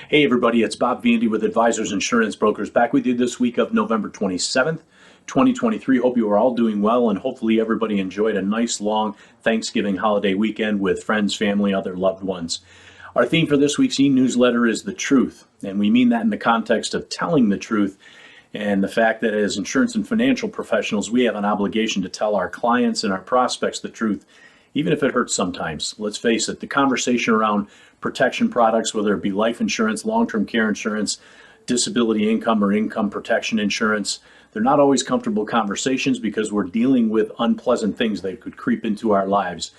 Hey everybody, it's Bob Vandy with Advisors Insurance Brokers, back with you this week of November 27th, 2023. Hope you are all doing well, and hopefully everybody enjoyed a nice long Thanksgiving holiday weekend with friends, family, other loved ones. Our theme for this week's e-newsletter is the truth, and we mean that in the context of telling the truth and the fact that as insurance and financial professionals, we have an obligation to tell our clients and our prospects the truth, even if it hurts sometimes. Let's face it, the conversation around protection products, whether it be life insurance, long-term care insurance, disability income, or income protection insurance, they're not always comfortable conversations because we're dealing with unpleasant things that could creep into our lives.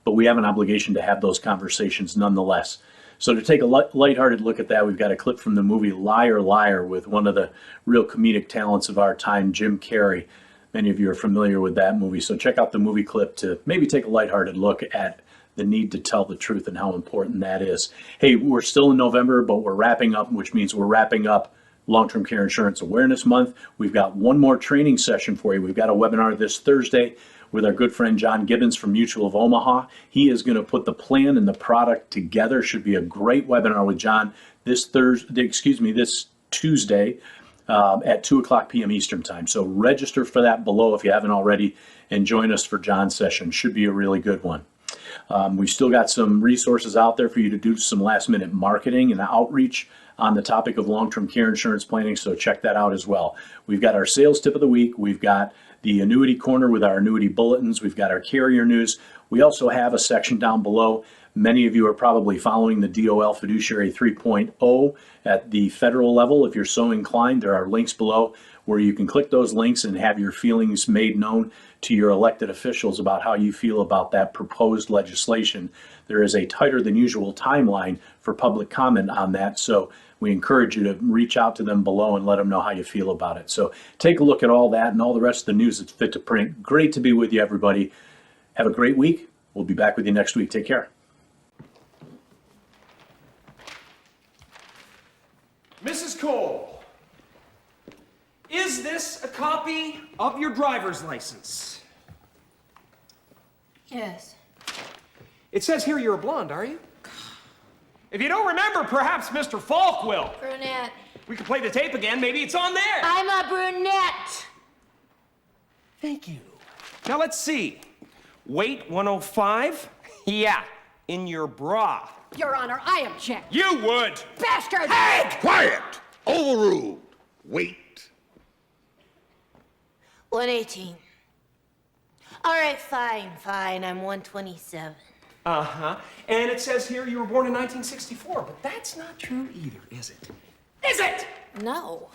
But we have an obligation to have those conversations nonetheless. So to take a lighthearted look at that, we've got a clip from the movie Liar, Liar with one of the real comedic talents of our time, Jim Carrey. Many of you are familiar with that movie, so check out the movie clip to maybe take a lighthearted look at the need to tell the truth and how important that is. Hey, we're still in November, but we're wrapping up, which means we're wrapping up Long-Term Care Insurance Awareness Month. We've got one more training session for you. We've got a webinar this Thursday with our good friend John Gibbons from Mutual of Omaha. He is going to put the plan and the product together. Should be a great webinar with John this Tuesday at 2 o'clock p.m. Eastern Time. So register for that below if you haven't already, and join us for John's session. Should be a really good one. We've still got some resources out there for you to do some last minute marketing and outreach on the topic of long-term care insurance planning, so check that out as well. We've got our sales tip of the week. We've got the annuity corner with our annuity bulletins. We've got our carrier news. We also have a section down below. Many of you are probably following the DOL Fiduciary 3.0 at the federal level. If you're so inclined, there are links below where you can click those links and have your feelings made known to your elected officials about how you feel about that proposed legislation. There is a tighter than usual timeline for public comment on that, so we encourage you to reach out to them below and let them know how you feel about it. So take a look at all that and all the rest of the news that's fit to print. Great to be with you, everybody. Have a great week. We'll be back with you next week. Take care. Mrs. Cole, is this a copy of your driver's license? Yes. It says here you're a blonde, are you? If you don't remember, perhaps Mr. Falk will. Brunette. We can play the tape again. Maybe it's on there. I'm a brunette. Thank you. Now let's see. Weight 105? Yeah, in your bra. Your Honor, I object. You would. Bastard! Hey! Quiet! Overruled. Wait. 118. All right, fine. I'm 127. Uh-huh. And it says here you were born in 1964, but that's not true either, is it? Is it? No.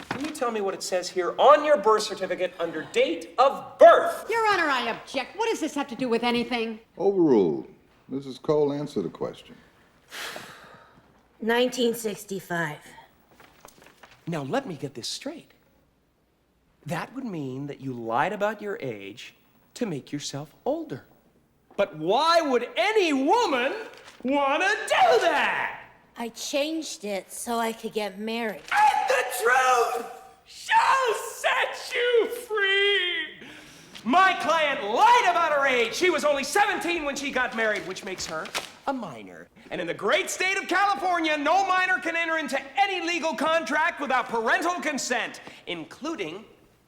Can you tell me what it says here on your birth certificate under date of birth? Your Honor, I object. What does this have to do with anything? Overruled. Mrs. Cole, answer the question. 1965. Now, let me get this straight. That would mean that you lied about your age to make yourself older. But why would any woman want to do that? I changed it so I could get married. And the truth shall set you free. My client lied about her age. She was only 17 when she got married, which makes her a minor. And in the great state of California, no minor can enter into any legal contract without parental consent, including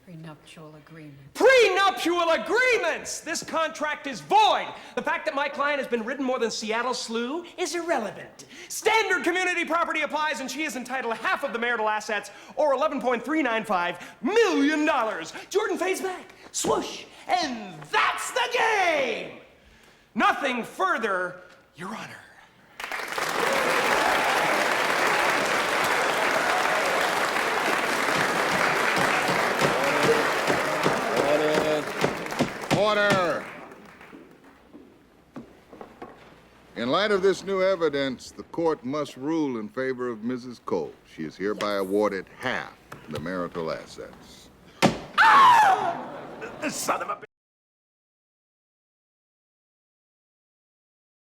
Prenuptial agreement. prenuptial agreements. This contract is void. The fact that my client has been ridden more than Seattle Slew is irrelevant. Standard community property applies, and she is entitled to half of the marital assets, or $11.395 million. Jordan fades back, swoosh, and that's the game. Nothing further, Your Honor. Order! In light of this new evidence, the court must rule in favor of Mrs. Cole. She is hereby awarded half the marital assets. Son of a